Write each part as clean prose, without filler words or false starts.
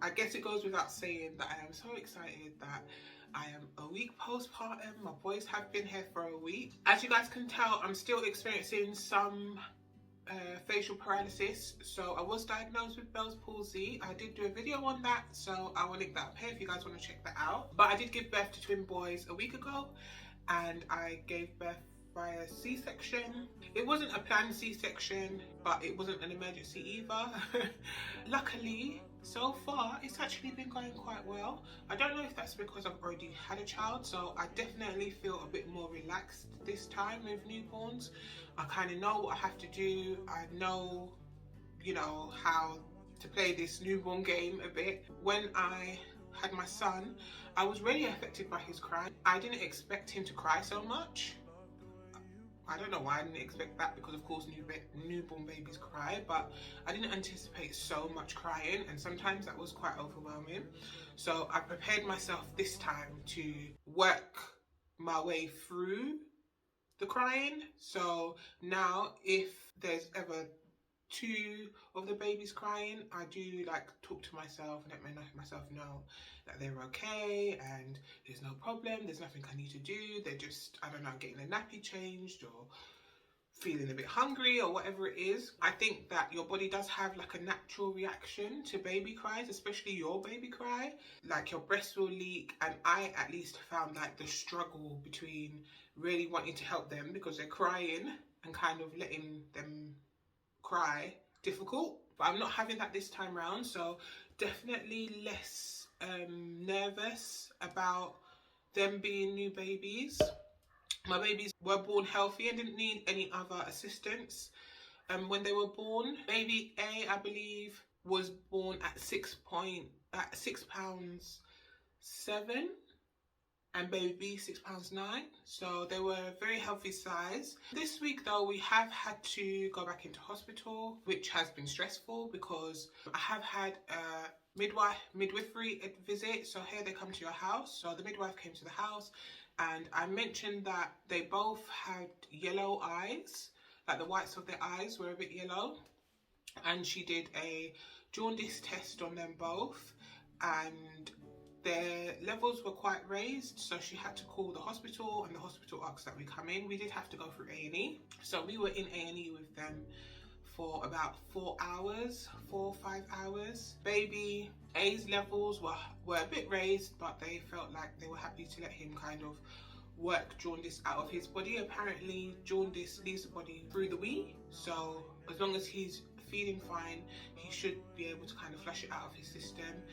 I guess it goes without saying that I am so excited that I am a week postpartum. My boys have been here for a week. As you guys can tell, I'm still experiencing some facial paralysis. So I was diagnosed with Bell's palsy. I did do a video on that, so I will link that up here if you guys want to check that out. But I did give birth to twin boys a week ago, and I gave birth via C-section. It wasn't a planned C-section, but it wasn't an emergency either. Luckily, so far, it's actually been going quite well. I don't know if that's because I've already had a child, so I definitely feel a bit more relaxed this time with newborns. I kind of know what I have to do. I know, you know, how to play this newborn game a bit. When I had my son, I was really affected by his cry. I didn't expect him to cry so much. I don't know why I didn't expect that, because of course newborn babies cry, but I didn't anticipate so much crying, and sometimes that was quite overwhelming. So I prepared myself this time to work my way through the crying. So now if there's ever two of the babies crying, I do like talk to myself and let myself know that they're okay and there's no problem, there's nothing I need to do. They're just, I don't know, getting a nappy changed or feeling a bit hungry or whatever it is. I think that your body does have like a natural reaction to baby cries, especially your baby cry. Like your breast will leak, and I at least found like the struggle between really wanting to help them because they're crying and kind of letting them cry difficult. But I'm not having that this time round, so definitely less nervous about them being new babies. My babies were born healthy and didn't need any other assistance when they were born. Baby A, I believe, was born at 6 pounds 7, and baby B 6 pounds 9, so they were a very healthy size. This week though, we have had to go back into hospital, which has been stressful because I have had a midwifery visit. So here they come to your house. So the midwife came to the house, and I mentioned that they both had yellow eyes, like the whites of their eyes were a bit yellow, and she did a jaundice test on them both, and their levels were quite raised, so she had to call the hospital, and the hospital asked that we come in. We did have to go through A&E, so we were in A&E with them for about 4 hours, 4 or 5 hours. Baby A's levels were a bit raised, but they felt like they were happy to let him kind of work jaundice out of his body. Apparently jaundice leaves the body through the wee, so as long as he's feeding fine, he should be able to kind of flush it out of his system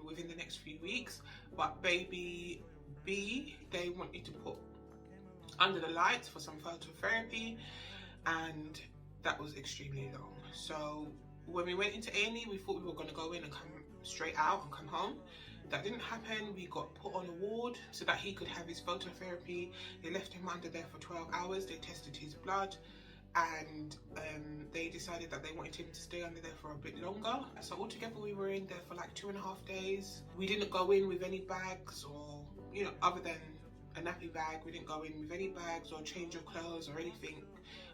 within the next few weeks. But baby B, they wanted to put under the lights for some phototherapy, and that was extremely long. So when we went into A&E, we thought we were going to go in and come straight out and come home. That didn't happen. We got put on a ward so that he could have his phototherapy. They left him under there for 12 hours. They tested his blood, and they decided that they wanted him to stay under there for a bit longer. So altogether we were in there for like 2.5 days. We didn't go in with any bags, or, you know, other than a nappy bag, we didn't go in with any bags or change of clothes or anything.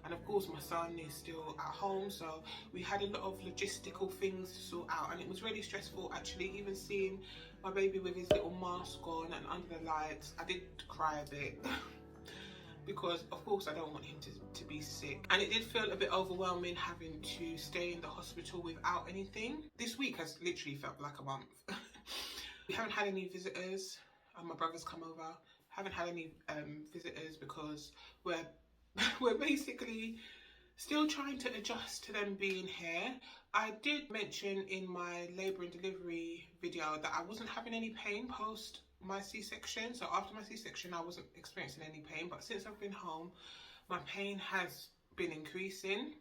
And of course my son is still at home, so we had a lot of logistical things to sort out, and it was really stressful actually. Even seeing my baby with his little mask on and under the lights, I did cry a bit because of course I don't want him to be sick, and it did feel a bit overwhelming having to stay in the hospital without anything. This week has literally felt like a month. We haven't had any visitors, and my brother's come over. Haven't had any visitors because we're basically still trying to adjust to them being here. I did mention in my labour and delivery video that I wasn't having any pain post my C-section. So after my C-section I wasn't experiencing any pain, but since I've been home my pain has been increasing.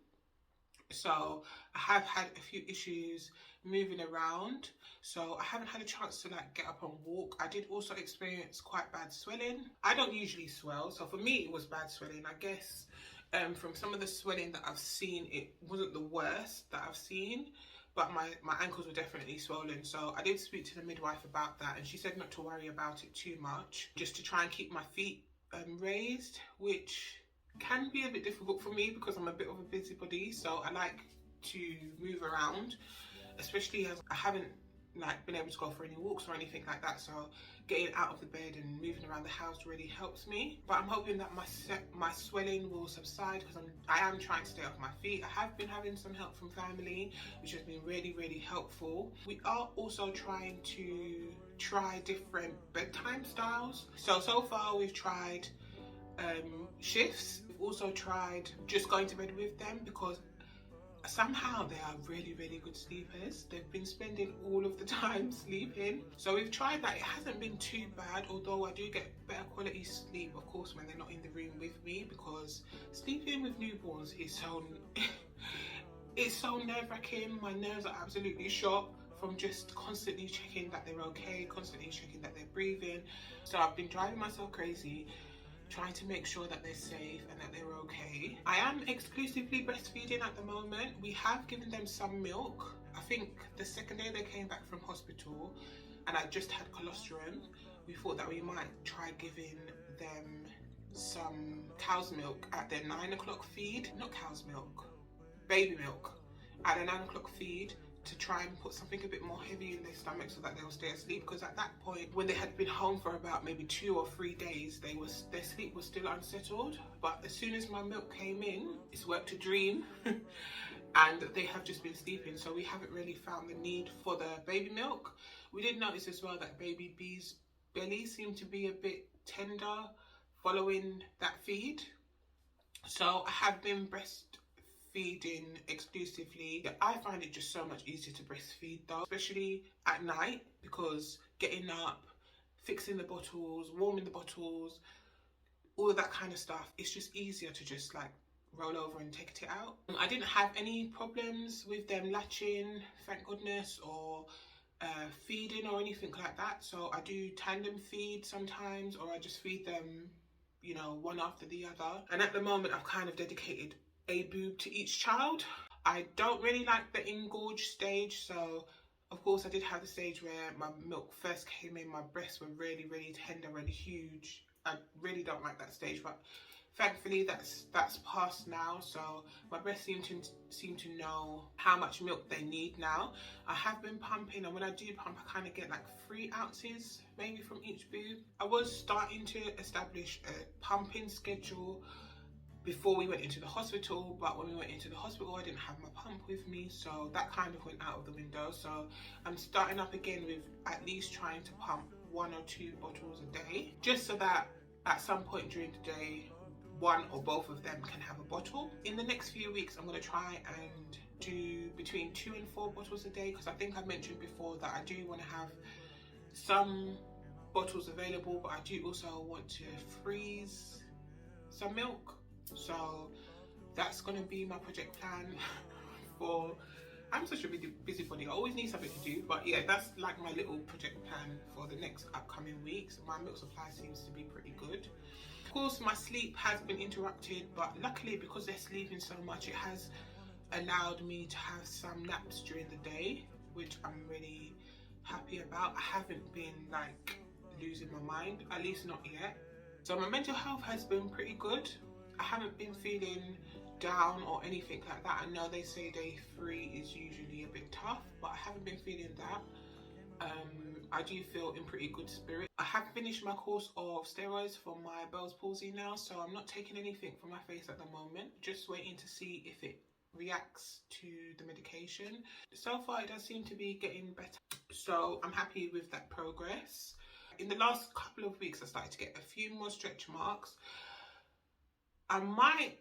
So I have had a few issues moving around, so I haven't had a chance to like get up and walk. I did also experience quite bad swelling. I don't usually swell, so for me it was bad swelling. I guess from some of the swelling that I've seen, it wasn't the worst that I've seen, but my ankles were definitely swollen. So I did speak to the midwife about that, and she said not to worry about it too much, just to try and keep my feet raised, which can be a bit difficult for me because I'm a bit of a busybody, so I like to move around, especially as I haven't like been able to go for any walks or anything like that, so getting out of the bed and moving around the house really helps me. But I'm hoping that my swelling will subside, because I am trying to stay off my feet. I have been having some help from family, which has been really helpful. We are also trying to try different bedtime styles. So far we've tried shifts. We've also tried just going to bed with them, because somehow they are really good sleepers. They've been spending all of the time sleeping. So we've tried that. It hasn't been too bad, although I do get better quality sleep, of course, when they're not in the room with me, because sleeping with newborns is so it's so nerve-wracking. My nerves are absolutely shot from just constantly checking that they're okay, constantly checking that they're breathing. So I've been driving myself crazy, trying to make sure that they're safe and that they're okay. I am exclusively breastfeeding at the moment. We have given them some milk. I think the second day they came back from hospital and I just had colostrum, we thought that we might try giving them some cow's milk at their 9 o'clock feed. Not cow's milk, baby milk at their 9 o'clock feed, to try and put something a bit more heavy in their stomach so that they'll stay asleep, because at that point, when they had been home for about maybe 2 or 3 days, their sleep was still unsettled. But as soon as my milk came in, it's worked a dream and they have just been sleeping, so we haven't really found the need for the baby milk. We did notice as well that baby B's belly seemed to be a bit tender following that feed, so I have been breastfeeding exclusively. I find it just so much easier to breastfeed though, especially at night, because getting up, fixing the bottles, warming the bottles, all of that kind of stuff, it's just easier to just like roll over and take it out. I didn't have any problems with them latching, thank goodness, or feeding or anything like that. So I do tandem feed sometimes, or I just feed them, you know, one after the other. And at the moment I've kind of dedicated a boob to each child. I don't really like the engorge stage, so of course I did have the stage where my milk first came in, my breasts were really tender and huge. I really don't like that stage, but thankfully that's passed now, so my breasts seem to know how much milk they need now. I have been pumping, and when I do pump I kind of get like 3 ounces maybe from each boob. I was starting to establish a pumping schedule before we went into the hospital, but when we went into the hospital I didn't have my pump with me, so that kind of went out of the window. So I'm starting up again with at least trying to pump 1 or 2 bottles a day, just so that at some point during the day one or both of them can have a bottle. In the next few weeks I'm going to try and do between 2 and 4 bottles a day, because I think I mentioned before that I do want to have some bottles available, but I do also want to freeze some milk. So that's going to be my project plan for, I'm such a busybody, I always need something to do, but yeah, that's like my little project plan for the next upcoming weeks. My milk supply seems to be pretty good. Of course my sleep has been interrupted, but luckily because they're sleeping so much, it has allowed me to have some naps during the day, which I'm really happy about. I haven't been like losing my mind, at least not yet. So my mental health has been pretty good. I haven't been feeling down or anything like that. I know they say day 3 is usually a bit tough, but I haven't been feeling that. I do feel in pretty good spirit. I have finished my course of steroids for my Bell's palsy now, so I'm not taking anything for my face at the moment, just waiting to see if it reacts to the medication. So far it does seem to be getting better, so I'm happy with that progress. In the last couple of weeks I started to get a few more stretch marks. I might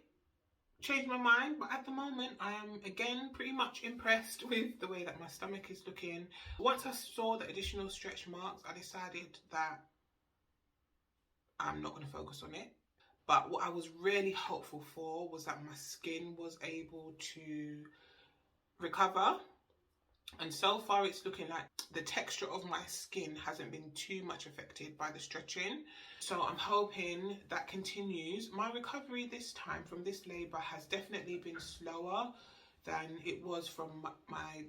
change my mind, but at the moment I am again pretty much impressed with the way that my stomach is looking. Once I saw the additional stretch marks, I decided that I'm not going to focus on it. But what I was really hopeful for was that my skin was able to recover. And so far it's looking like the texture of my skin hasn't been too much affected by the stretching. So I'm hoping that continues. My recovery this time from this labour has definitely been slower than it was from my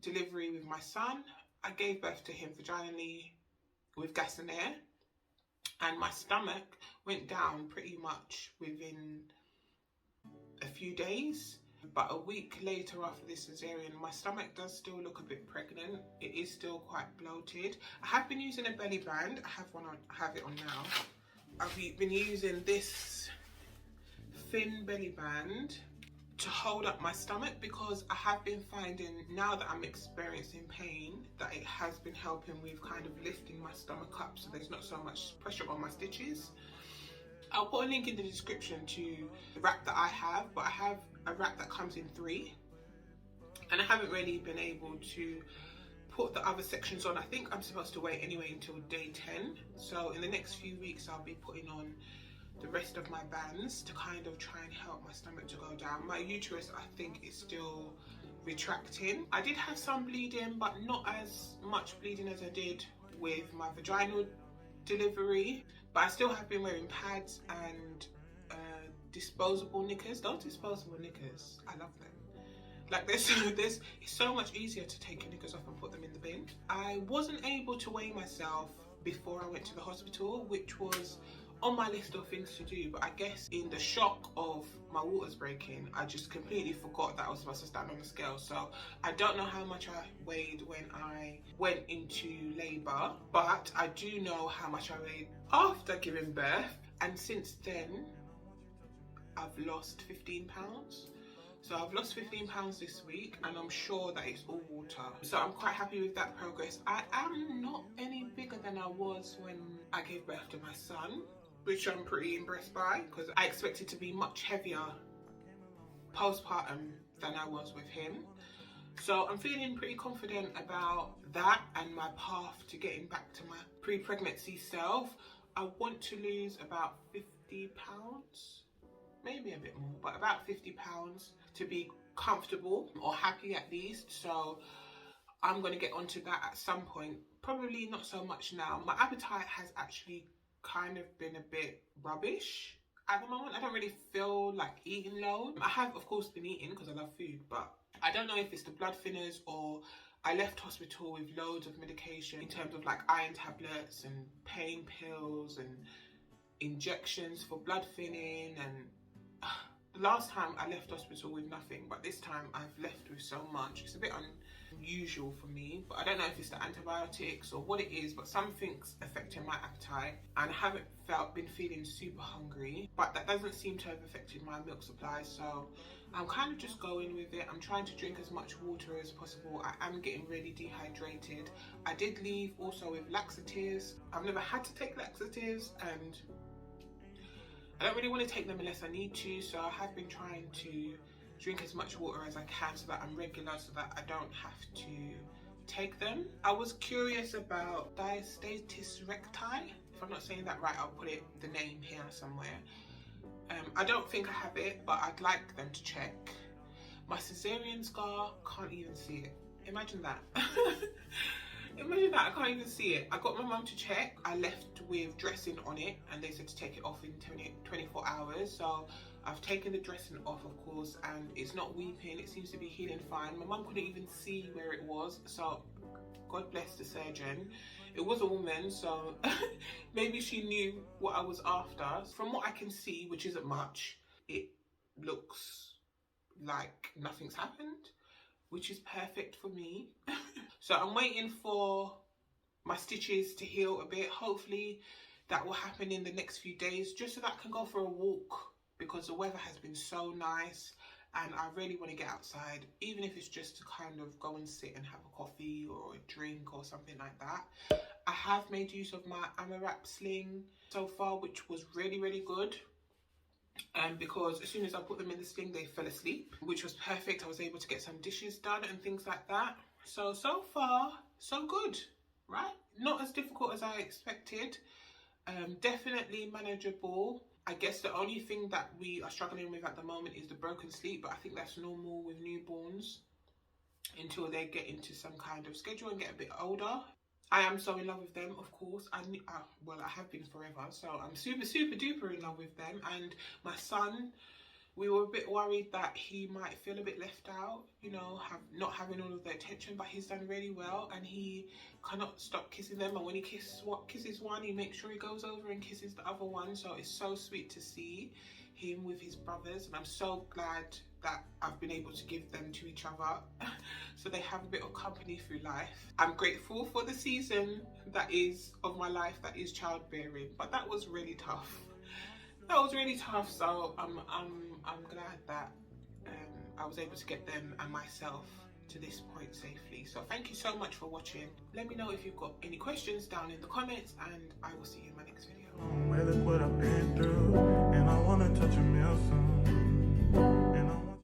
delivery with my son. I gave birth to him vaginally with gas and air, and my stomach went down pretty much within a few days. But a week later after this cesarean, my stomach does still look a bit pregnant. It is still quite bloated. I have been using a belly band. I have one on, I have it on now. I've been using this thin belly band to hold up my stomach, because I have been finding, now that I'm experiencing pain, that it has been helping with kind of lifting my stomach up so there's not so much pressure on my stitches. I'll put a link in the description to the wrap that I have, but I have a wrap that comes in 3, and I haven't really been able to put the other sections on. I think I'm supposed to wait anyway until day 10, so in the next few weeks I'll be putting on the rest of my bands to kind of try and help my stomach to go down. My uterus, I think, is still retracting. I did have some bleeding, but not as much bleeding as I did with my vaginal delivery, but I still have been wearing pads and disposable knickers. Those disposable knickers, I love them. Like it's so much easier to take your knickers off and put them in the bin. I wasn't able to weigh myself before I went to the hospital, which was on my list of things to do, but I guess in the shock of my waters breaking, I just completely forgot that I was supposed to stand on the scale. So I don't know how much I weighed when I went into labour, but I do know how much I weighed after giving birth, and since then I've lost 15 pounds. So I've lost 15 pounds this week, and I'm sure that it's all water. So I'm quite happy with that progress. I am not any bigger than I was when I gave birth to my son, which I'm pretty impressed by, because I expected to be much heavier postpartum than I was with him. So I'm feeling pretty confident about that and my path to getting back to my pre-pregnancy self. I want to lose about 50 pounds, maybe a bit more, but about 50 pounds to be comfortable or happy at least. So I'm going to get onto that at some point, probably not so much now. My appetite has actually kind of been a bit rubbish at the moment. I don't really feel like eating loads. I have of course been eating because I love food, but I don't know if it's the blood thinners or I left hospital with loads of medication in terms of like iron tablets and pain pills and injections for blood thinning, and the last time I left hospital with nothing, but this time I've left with so much. It's a bit unusual for me, but I don't know if it's the antibiotics or what it is, but something's affecting my appetite, and I haven't been feeling super hungry, but that doesn't seem to have affected my milk supply. So I'm kind of just going with it. I'm trying to drink as much water as possible. I am getting really dehydrated. I did leave also with laxatives. I've never had to take laxatives, and I don't really want to take them unless I need to, so I have been trying to drink as much water as I can so that I'm regular, so that I don't have to take them. I was curious about diastasis recti. If I'm not saying that right, I'll put the name here somewhere. I don't think I have it, but I'd like them to check. My cesarean scar, can't even see it. Imagine that. Imagine that, I can't even see it. I got my mum to check. I left with dressing on it, and they said to take it off in 24 hours. So I've taken the dressing off, of course, and it's not weeping. It seems to be healing fine. My mum couldn't even see where it was, so God bless the surgeon. It was a woman, so maybe she knew what I was after. From what I can see, which isn't much, it looks like nothing's happened, which is perfect for me. So I'm waiting for my stitches to heal a bit. Hopefully that will happen in the next few days, just so that I can go for a walk, because the weather has been so nice and I really want to get outside, even if it's just to kind of go and sit and have a coffee or a drink or something like that. I have made use of my Amarap sling so far, which was really, really good. Because as soon as I put them in the sling, they fell asleep, which was perfect. I was able to get some dishes done and things like that. So far, so good, right? Not as difficult as I expected. Definitely manageable. I guess the only thing that we are struggling with at the moment is the broken sleep, but I think that's normal with newborns until they get into some kind of schedule and get a bit older. I am so in love with them, of course. Well, I have been forever, so I'm super, super duper in love with them. And my son, we were a bit worried that he might feel a bit left out, you know, not having all of the attention, but he's done really well, and he cannot stop kissing them. And when he kisses one, he makes sure he goes over and kisses the other one. So it's so sweet to see him with his brothers, and I'm so glad that I've been able to give them to each other so they have a bit of company through life. I'm grateful for the season that is of my life that is childbearing, but that was really tough. That was really tough, so I'm glad that I was able to get them and myself to this point safely. So thank you so much for watching. Let me know if you've got any questions down in the comments, and I will see you in my next video. Well, look what I've been through, and I wanna touch a meal soon.